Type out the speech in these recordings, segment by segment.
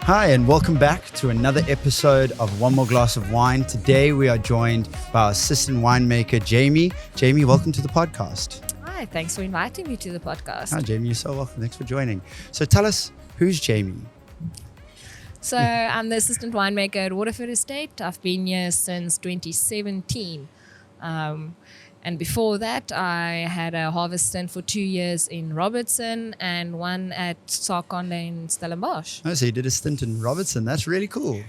Hi, and welcome back to another episode of One More Glass of Wine. Today we are joined by our assistant winemaker, Jamie. Jamie, welcome to the podcast. Hi, thanks for inviting me to the podcast. Hi, Jamie. You're so welcome. Thanks for joining. So tell us, who's Jamie? So I'm the assistant winemaker at Waterford Estate. I've been here since 2017. And before that, I had a harvest stint for 2 years in Robertson and one at Sauvignon in Stellenbosch. Oh, so you did a stint in Robertson. That's really cool.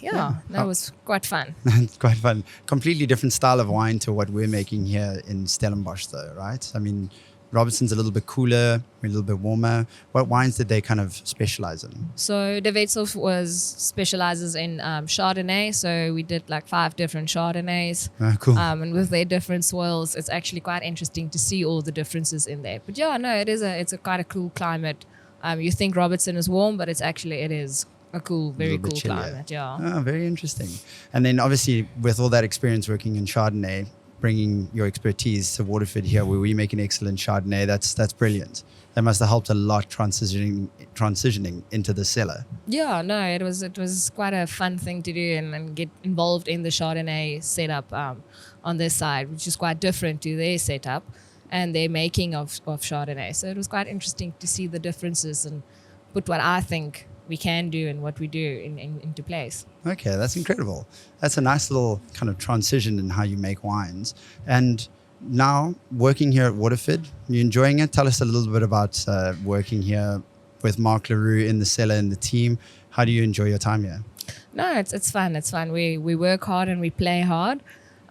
Yeah, that was quite fun. It's quite fun. Completely different style of wine to what we're making here in Stellenbosch, though, right? I mean, Robertson's a little bit cooler, a little bit warmer. What wines did they kind of specialize in? So De Wetzel's specializes in Chardonnay. So we did like 5 different Chardonnays. Oh, cool. And with their different soils, it's actually quite interesting to see all the differences in there. But yeah, no, it's a quite a cool climate. You think Robertson is warm, but it is a cool, very cool climate. Yeah. Oh, very interesting. And then obviously with all that experience working in Chardonnay, bringing your expertise to Waterford here, where we make an excellent Chardonnay, that's brilliant. That must have helped a lot transitioning into the cellar. Yeah, no, it was quite a fun thing to do and get involved in the Chardonnay setup on this side, which is quite different to their setup and their making of Chardonnay. So it was quite interesting to see the differences and put what I think we can do and what we do into place. Okay, that's incredible. That's a nice little kind of transition in how you make wines. And now working here at Waterford, you enjoying it? Tell us a little bit about working here with Mark LaRue in the cellar and the team. How do you enjoy your time here? No, it's fun. It's fun. We work hard and we play hard.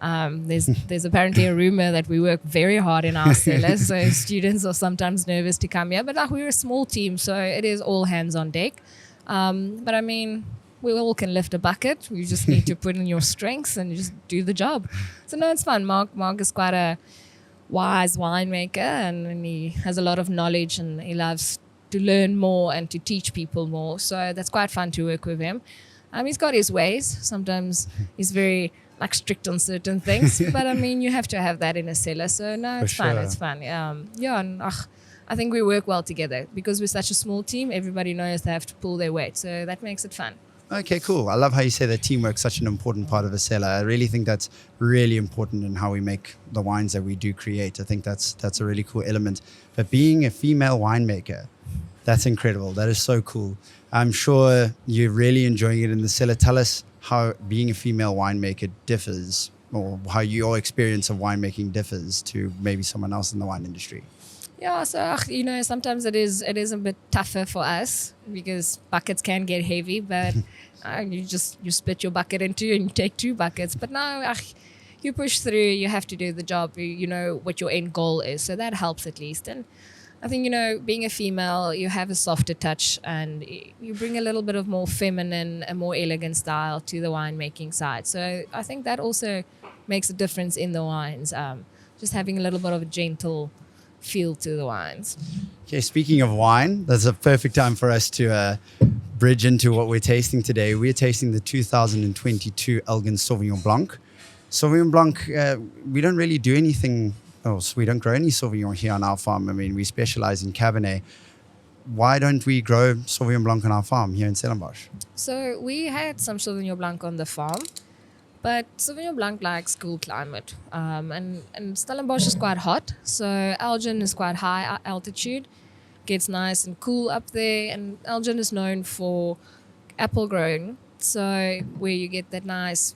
There's apparently a rumor that we work very hard in our cellar, so students are sometimes nervous to come here. But we're a small team, so it is all hands on deck. But I mean, we all can lift a bucket. You just need to put in your strengths and just do the job. So no, it's fun. Mark is quite a wise winemaker and he has a lot of knowledge and he loves to learn more and to teach people more. So that's quite fun to work with him. He's got his ways. Sometimes he's very strict on certain things, but I mean, you have to have that in a cellar. So no, it's fun. It's fun. And I think we work well together because we're such a small team. Everybody knows they have to pull their weight, so that makes it fun. Okay, cool. I love how you say that teamwork's such an important part of a cellar. I really think that's really important in how we make the wines that we do create. I think that's a really cool element. But being a female winemaker, that's incredible. That is so cool. I'm sure you're really enjoying it in the cellar. Tell us how being a female winemaker differs, or how your experience of winemaking differs to maybe someone else in the wine industry. Yeah, so sometimes it is a bit tougher for us because buckets can get heavy, but you split your bucket in 2 and you take 2 buckets. But now you push through, you have to do the job, you know what your end goal is, so that helps at least. And I think, being a female, you have a softer touch and you bring a little bit of more feminine, a more elegant style to the winemaking side. So I think that also makes a difference in the wines, just having a little bit of a gentle feel to the wines. Okay, speaking of wine, that's a perfect time for us to bridge into what we're tasting today. We're tasting the 2022 Elgin Sauvignon Blanc. Sauvignon Blanc, we don't really do anything else. We don't grow any Sauvignon here on our farm. I mean, we specialize in Cabernet. Why don't we grow Sauvignon Blanc on our farm here in Stellenbosch? So we had some Sauvignon Blanc on the farm, but Sauvignon Blanc likes cool climate. And Stellenbosch is quite hot, so Elgin is quite high altitude. Gets nice and cool up there, and Elgin is known for apple growing. So where you get that nice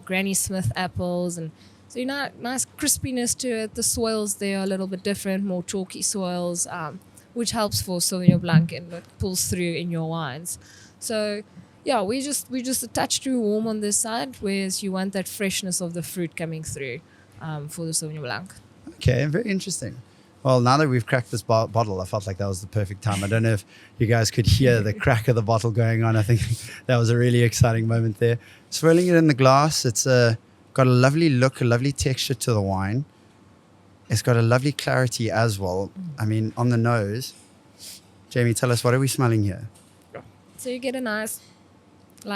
Granny Smith apples, and so nice crispiness to it. The soils there are a little bit different, more chalky soils, which helps for Sauvignon Blanc and it pulls through in your wines. So yeah, we just a touch too warm on this side, whereas you want that freshness of the fruit coming through for the Sauvignon Blanc. Okay, very interesting. Well, now that we've cracked this bottle, I felt like that was the perfect time. I don't know if you guys could hear the crack of the bottle going on. I think that was a really exciting moment there. Swirling it in the glass, it's got a lovely look, a lovely texture to the wine. It's got a lovely clarity as well. I mean, on the nose, Jamie, tell us, what are we smelling here? So you get a nice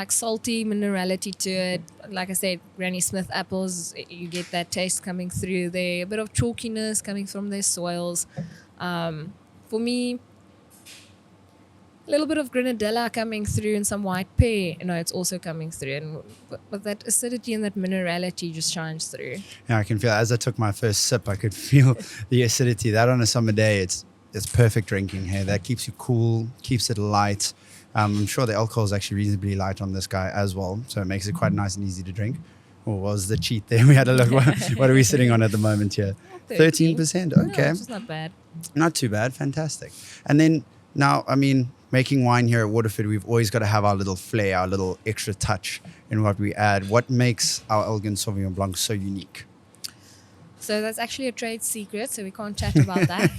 salty minerality to it. Like I said, Granny Smith apples, you get that taste coming through there. A bit of chalkiness coming from their soils. For me, A little bit of grenadilla coming through and some white pear. It's also coming through. But that acidity and that minerality just shines through. Yeah, I can feel as I took my first sip, I could feel the acidity. That on a summer day, it's perfect drinking. Hey, that keeps you cool, keeps it light. I'm sure the alcohol is actually reasonably light on this guy as well, so it makes it quite nice and easy to drink. Or was the cheat there? We had a look. What are we sitting on at the moment here? 13%. Okay, Yeah, which is not bad. Not too bad. Fantastic. And then now, I mean, making wine here at Waterford, we've always got to have our little flair, our little extra touch in what we add. What makes our Elgin Sauvignon Blanc so unique? So that's actually a trade secret, so we can't chat about that.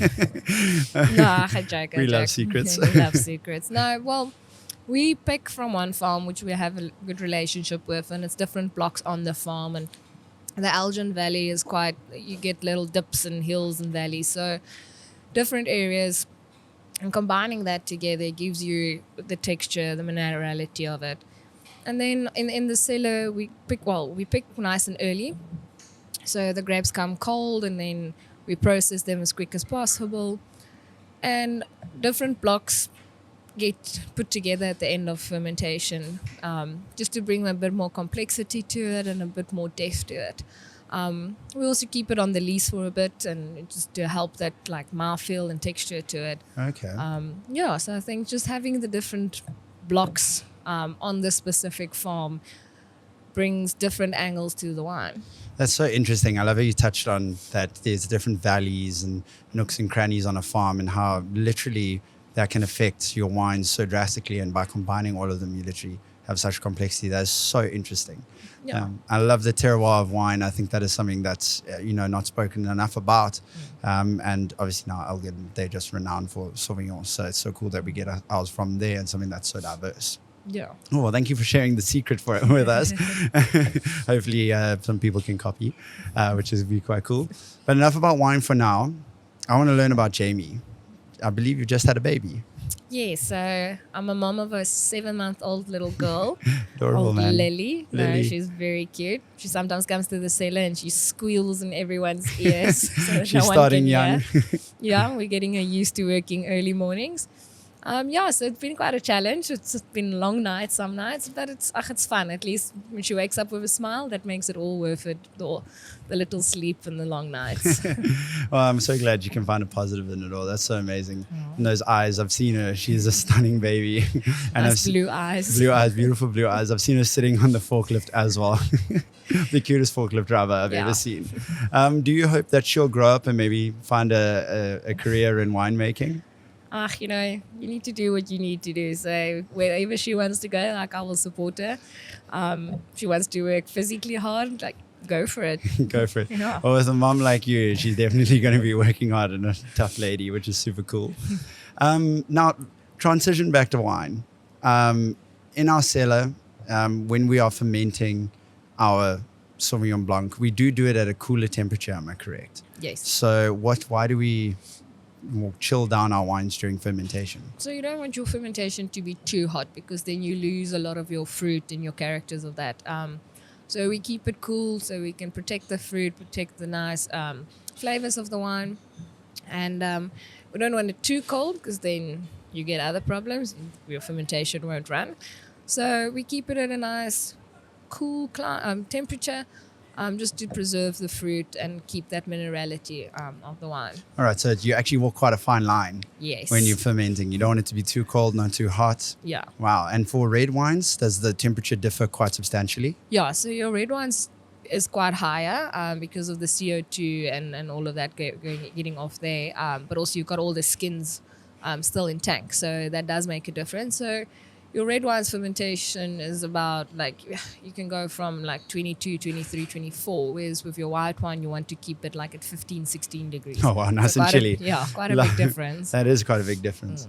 No, I joke. We love secrets. We love secrets. No, well, we pick from one farm, which we have a good relationship with, and it's different blocks on the farm. And the Elgin Valley is you get little dips and hills and valleys, so different areas. And combining that together gives you the texture, the minerality of it. And then in the cellar, we pick nice and early. So the grapes come cold, and then we process them as quick as possible. And different blocks get put together at the end of fermentation, just to bring a bit more complexity to it and a bit more depth to it. We also keep it on the lees for a bit, and just to help that like mouthfeel and texture to it. Okay. So I think just having the different blocks on the specific farm brings different angles to the wine. That's so interesting. I love how you touched on that there's different valleys and nooks and crannies on a farm, and how literally that can affect your wines so drastically. And by combining all of them, you literally have such complexity. That's so interesting. Yeah. I love the terroir of wine. I think that is something that's not spoken enough about. And obviously now Elgin, they're just renowned for Sauvignon. So it's so cool that we get ours from there, and something that's so diverse. Yeah. Oh, well, thank you for sharing the secret for it with us. Hopefully some people can copy, which is be quite cool. But enough about wine for now. I want to learn about Jamie. I believe you just had a baby. Yeah, so I'm a mom of a 7-month-old little girl. Adorable, called man. Lily. Lily. No, she's very cute. She sometimes comes to the cellar and she squeals in everyone's ears. So that She's no one starting can young. hear. Yeah, we're getting her used to working early mornings. So it's been quite a challenge. It's been long nights, some nights, but it's fun. At least when she wakes up with a smile, that makes it all worth it. The little sleep and the long nights. Well, I'm so glad you can find a positive in it all. That's so amazing. And those eyes, I've seen her. She's a stunning baby. And Nice blue eyes. Blue eyes, beautiful blue eyes. I've seen her sitting on the forklift as well. The cutest forklift driver I've ever seen. Do you hope that she'll grow up and maybe find a career in winemaking? You need to do what you need to do. So wherever she wants to go, I will support her. She wants to work physically hard, go for it. Go for it. Yeah. Well, with a mom like you, she's definitely going to be working hard and a tough lady, which is super cool. Now, transition back to wine. In our cellar, when we are fermenting our Sauvignon Blanc, we do it at a cooler temperature, am I correct? Yes. So why do we chill down our wines during fermentation? So you don't want your fermentation to be too hot, because then you lose a lot of your fruit and your characters of that. So we keep it cool so we can protect the fruit, protect the nice flavors of the wine. And we don't want it too cold, because then you get other problems. Your fermentation won't run. So we keep it at a nice cool temperature, just to preserve the fruit and keep that minerality of the wine. All right, so you actually walk quite a fine line. Yes. When you're fermenting. You don't want it to be too cold, not too hot. Yeah. Wow. And for red wines, does the temperature differ quite substantially? Yeah, so your red wines is quite higher because of the CO2 and all of that getting off there. But also you've got all the skins still in tank. So that does make a difference. So your red wine's fermentation is about you can go from 22, 23, 24. Whereas with your white wine, you want to keep it at 15, 16 degrees. Oh, wow. Nice and chilly. Quite a big difference. That is quite a big difference.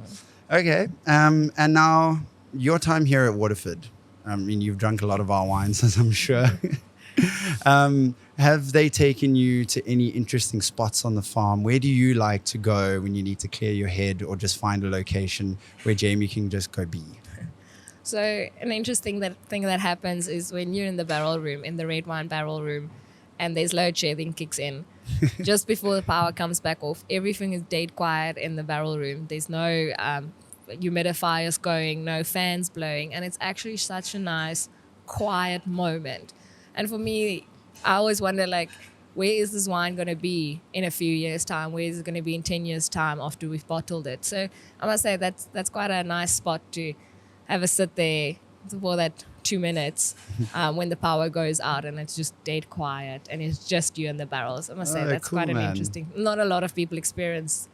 Okay. And now your time here at Waterford. I mean, you've drunk a lot of our wines, as I'm sure. Have they taken you to any interesting spots on the farm? Where do you like to go when you need to clear your head, or just find a location where Jamie can just go be? So an interesting thing that happens is when you're in the barrel room, in the red wine barrel room, and there's load shedding kicks in. Just before the power comes back off, everything is dead quiet in the barrel room. There's no humidifiers going, no fans blowing, and it's actually such a nice, quiet moment. And for me, I always wonder, like, where is this wine going to be in a few years' time? Where is it going to be in 10 years' time after we've bottled it? So I must say that's quite a nice spot to have a sit there for that 2 minutes when the power goes out and it's just dead quiet and it's just you and the barrels. I must say that's cool, quite an man. interesting. Not a lot of people experience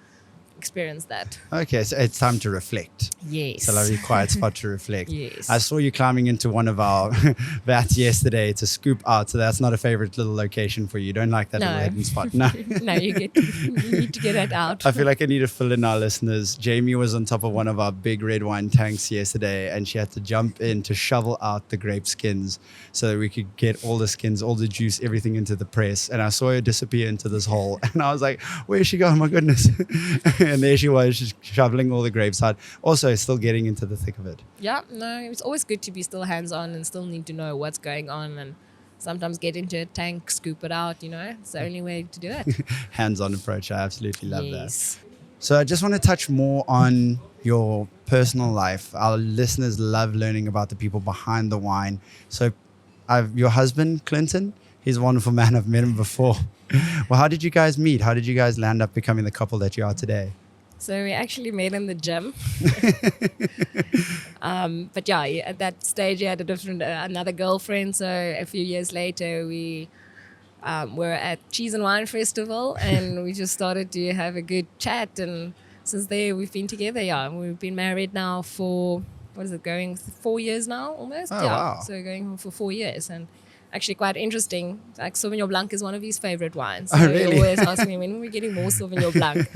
that. Okay, so it's time to reflect. Yes. It's a lovely quiet spot to reflect. Yes. I saw you climbing into one of our vats yesterday to scoop out, so that's not a favorite little location for you. You don't like that No. little hidden spot. No. No, you need to get that out. I feel like I need to fill in our listeners. Jamie was on top of one of our big red wine tanks yesterday, and she had to jump in to shovel out the grape skins so that we could get all the skins, all the juice, everything into the press. And I saw her disappear into this hole, and I was like, where's she going? My goodness. And there she was, just shoveling all the grapes out. Also, still getting into the thick of it. Yeah, no, it's always good to be still hands-on and still need to know what's going on, and sometimes get into a tank, scoop it out, It's the only way to do it. Hands-on approach. I absolutely love Yes. that. So I just want to touch more on your personal life. Our listeners love learning about the people behind the wine. So your husband, Clinton, he's a wonderful man. I've met him before. Well, how did you guys meet? How did you guys land up becoming the couple that you are today? So we actually met in the gym. But yeah, at that stage, he had another girlfriend. So a few years later, we were at Cheese and Wine Festival, and we just started to have a good chat. And since there, we've been together. Yeah, we've been married now for, 4 years now, almost. Oh, yeah, wow. So going for 4 years, and actually quite interesting. Like Sauvignon Blanc is one of his favorite wines. So Oh, really? he always asks me, when are we getting more Sauvignon Blanc?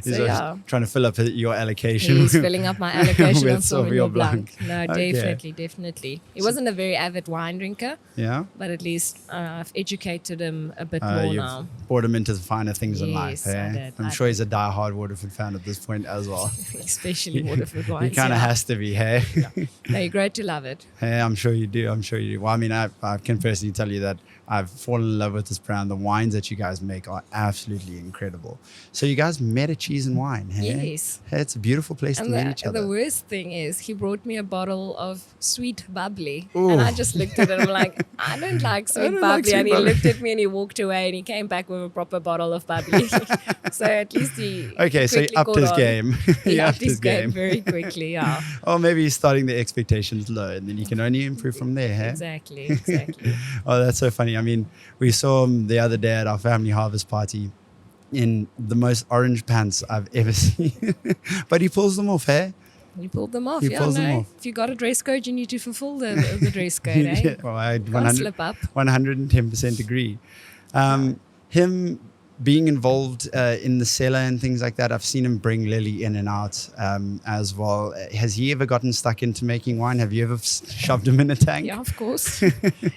He's So, always yeah. trying to fill up your allocation. He's filling up my allocation With on Sauvignon Sauvignon Blanc. Blanc. No, Okay. definitely. He wasn't a very avid wine drinker, Yeah? but at least I've educated him a bit more You've now. brought him into the finer things in life. Yes, I Eh? did. I'm sure he's a die-hard Waterford fan at this point as well. Especially Waterford He wines. kind of yeah. has to be, hey? No, you're great to love it. Hey, I'm sure you do. Well, I mean, I can personally tell you that I've fallen in love with this brand. The wines that you guys make are absolutely incredible. So you guys met at Cheese and Wine, hey? Yes. Hey, it's a beautiful place to And meet each the other. worst thing is he brought me a bottle of sweet bubbly. Ooh. And I just looked at it and I'm like, I don't like sweet don't bubbly. like sweet and he bubbly. looked at me and he walked away and he came back with a proper bottle of bubbly. So at least he Okay, so he quickly upped caught his on. game. He upped his game very quickly, yeah. Or maybe he's starting the expectations low, and then you can only improve from there, hey? Exactly. Oh, that's so funny. I mean, we saw him the other day at our family harvest party in the most orange pants I've ever seen. But he pulls them off, hey? You pulled them off, He yeah. pulls them No, off. if you got a dress code, you need to fulfill the dress code, eh? Yeah, well, I Can't slip up. 110% agree. Him being involved in the cellar and things like that, I've seen him bring Lily in and out as well. Has he ever gotten stuck into making wine? Have you ever shoved him in a tank? Yeah, of course.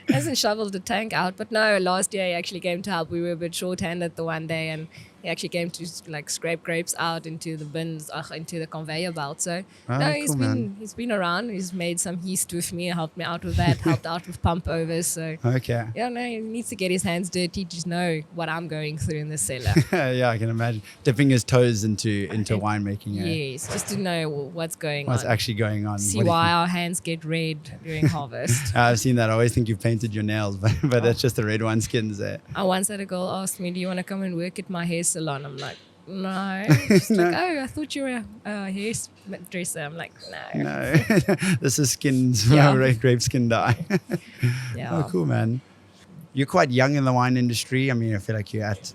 Hasn't shoveled the tank out, but no, last year he actually came to help. We were a bit short-handed the one day, and he actually came to like scrape grapes out into the bins, into the conveyor belt. So Oh, no, cool, he's been around. He's made some yeast with me, helped me out with that, helped out with pump overs. So Okay. yeah, no, he needs to get his hands dirty to know what I'm going through in the cellar. Yeah, I can imagine. Dipping his toes into winemaking. Yes, just to know what's going What's on. actually going on. See What do you why think? our hands get red during harvest. I've seen that. I always think you've painted your nails, but that's just the red wine skins there. I once had a girl ask me, do you want to come and work at my hair salon? I'm like, no. She's like, oh, I thought you were a hairdresser. I'm like, no. No, this is skins, Yeah. grape skin dye. Yeah. Oh, cool, man. You're quite young in the wine industry. I mean, I feel like you're at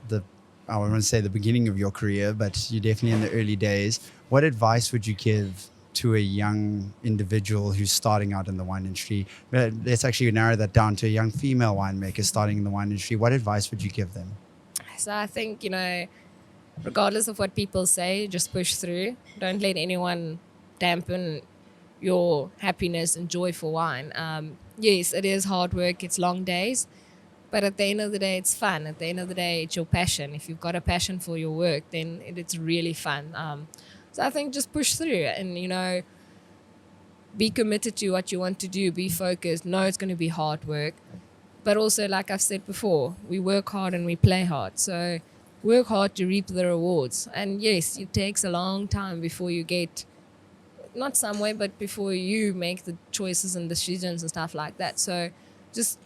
I wouldn't say the beginning of your career, but you're definitely in the early days. What advice would you give to a young individual who's starting out in the wine industry? Let's actually narrow that down to a young female winemaker starting in the wine industry. What advice would you give them? So I think, regardless of what people say, just push through. Don't let anyone dampen your happiness and joy for wine. Yes, it is hard work. It's long days. But at the end of the day, it's fun. At the end of the day, it's your passion. If you've got a passion for your work, then it's really fun. So I think just push through and, be committed to what you want to do. Be focused. Know it's going to be hard work. But also, like I've said before, we work hard and we play hard. So work hard to reap the rewards. And yes, it takes a long time before you get not some way, but before you make the choices and decisions and stuff like that. So just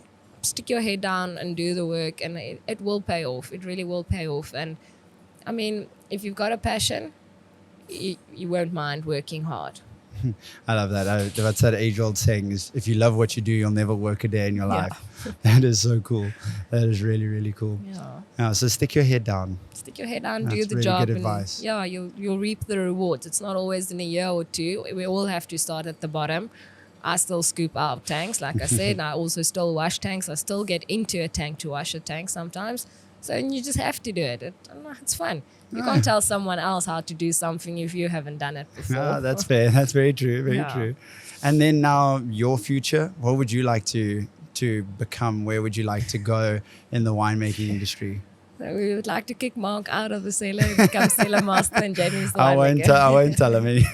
stick your head down and do the work, and it will pay off. It really will pay off. And I mean, if you've got a passion, you won't mind working hard. I love that. That's that age-old saying is, if you love what you do, you'll never work a day in your life. That is so cool. That is really, really cool. Yeah. So stick your head down. Stick your head down, That's do the really job. good advice. And you'll reap the rewards. It's not always in a year or two. We all have to start at the bottom. I still scoop out tanks, like I said. I also still wash tanks. I still get into a tank to wash a tank sometimes. So you just have to do it. It's fun. You can't tell someone else how to do something if you haven't done it before. Yeah, that's fair. That's very true. Very true. And then now your future, what would you like to become? Where would you like to go in the winemaking industry? So we would like to kick Mark out of the cellar, become cellar master, and Jamie's the I won't tell him.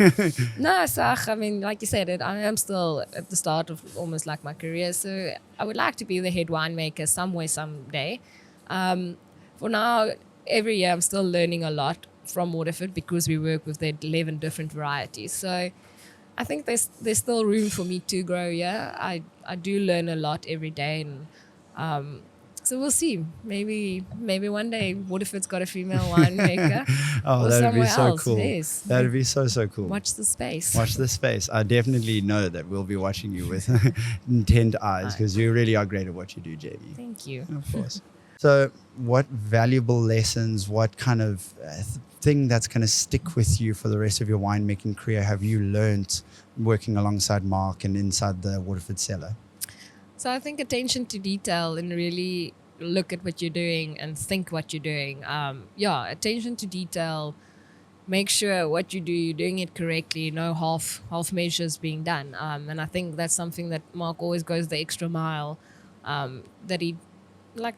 No, so I mean, like you said, I am still at the start of almost like my career. So I would like to be the head winemaker somewhere, someday. For now, every year I'm still learning a lot from Waterford because we work with the 11 different varieties. So I think there's still room for me to grow. Yeah, I do learn a lot every day, and so we'll see. Maybe one day Waterford's got a female winemaker. Oh, that would be so else. cool. Yes. That would be so cool. Watch the space. Watch the space. I definitely know that we'll be watching you with intent eyes, because you really are great at what you do, Jamie. Thank you. Of course. So what valuable lessons, what kind of thing that's going to stick with you for the rest of your winemaking career have you learned working alongside Mark and inside the Waterford Cellar? So I think attention to detail and really look at what you're doing and think what you're doing. Attention to detail. Make sure what you do, you're doing it correctly. No half measures being done. And I think that's something that Mark always goes the extra mile. That he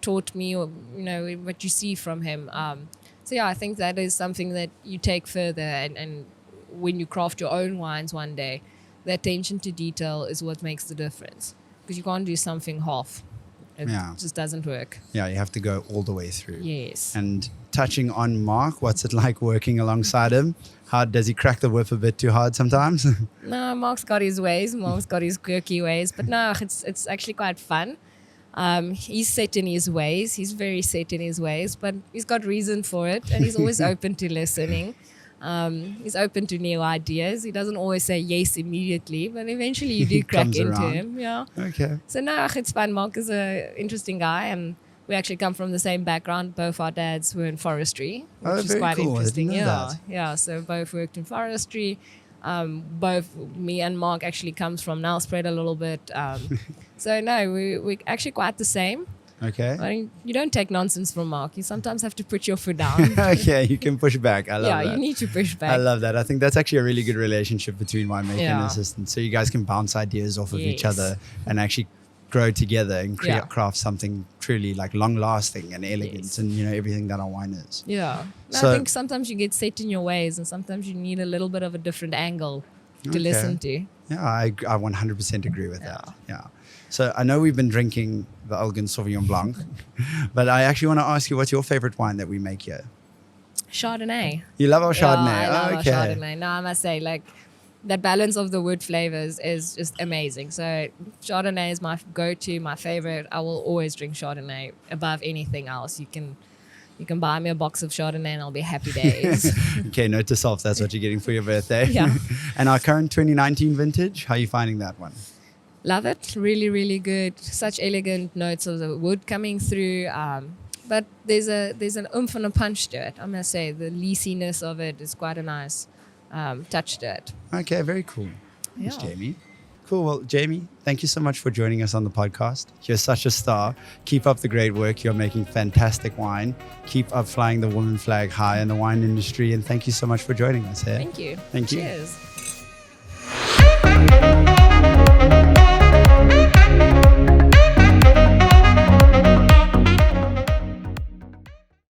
taught me, or what you see from him. I think that is something that you take further, and when you craft your own wines one day, the attention to detail is what makes the difference, because you can't do something half. It just doesn't work. Yeah, you have to go all the way through. Yes. And touching on Mark, what's it like working alongside him? How does he crack the whip a bit too hard sometimes? No, Mark's got his ways. Mark's got his quirky ways, but no, it's actually quite fun. He's set in his ways. He's very set in his ways, but he's got reason for it, and he's always open to listening. He's open to new ideas. He doesn't always say yes immediately, but eventually you do crack into him. Yeah. Okay. So no, it's fun. Mark is an interesting guy, and we actually come from the same background. Both our dads were in forestry, which is quite cool. interesting. I didn't know that. Yeah. So both worked in forestry. Both me and Mark actually comes from Nelspruit a little bit. So no, we're actually quite the same. Okay. I mean, you don't take nonsense from Mark. You sometimes have to put your foot down. Okay, you can push back. I love that. Yeah, you need to push back. I love that. I think that's actually a really good relationship between winemaker and assistant. So you guys can bounce ideas off of each other and actually grow together and craft something truly long lasting and elegant and everything that our wine is. Yeah. So, I think sometimes you get set in your ways, and sometimes you need a little bit of a different angle to listen to. Yeah, I 100% agree with that. Yeah. So I know we've been drinking the Elgin Sauvignon Blanc, but I actually want to ask you, what's your favorite wine that we make here? Chardonnay. You love our Chardonnay? I love our Chardonnay. No, I must say, that balance of the wood flavors is just amazing. So Chardonnay is my go-to, my favorite. I will always drink Chardonnay above anything else. You can buy me a box of Chardonnay and I'll be happy days. Okay, note to self, that's what you're getting for your birthday. Yeah. And our current 2019 vintage, how are you finding that one? Love it. Really, really good. Such elegant notes of the wood coming through. But there's an oomph and a punch to it. I must say, the leasiness of it is quite a nice touch to it. Okay, very cool. Yeah. Thanks, Jamie. Cool. Well, Jamie, thank you so much for joining us on the podcast. You're such a star. Keep up the great work. You're making fantastic wine. Keep up flying the woman flag high in the wine industry. And thank you so much for joining us here. Thank you. Thank you. Cheers.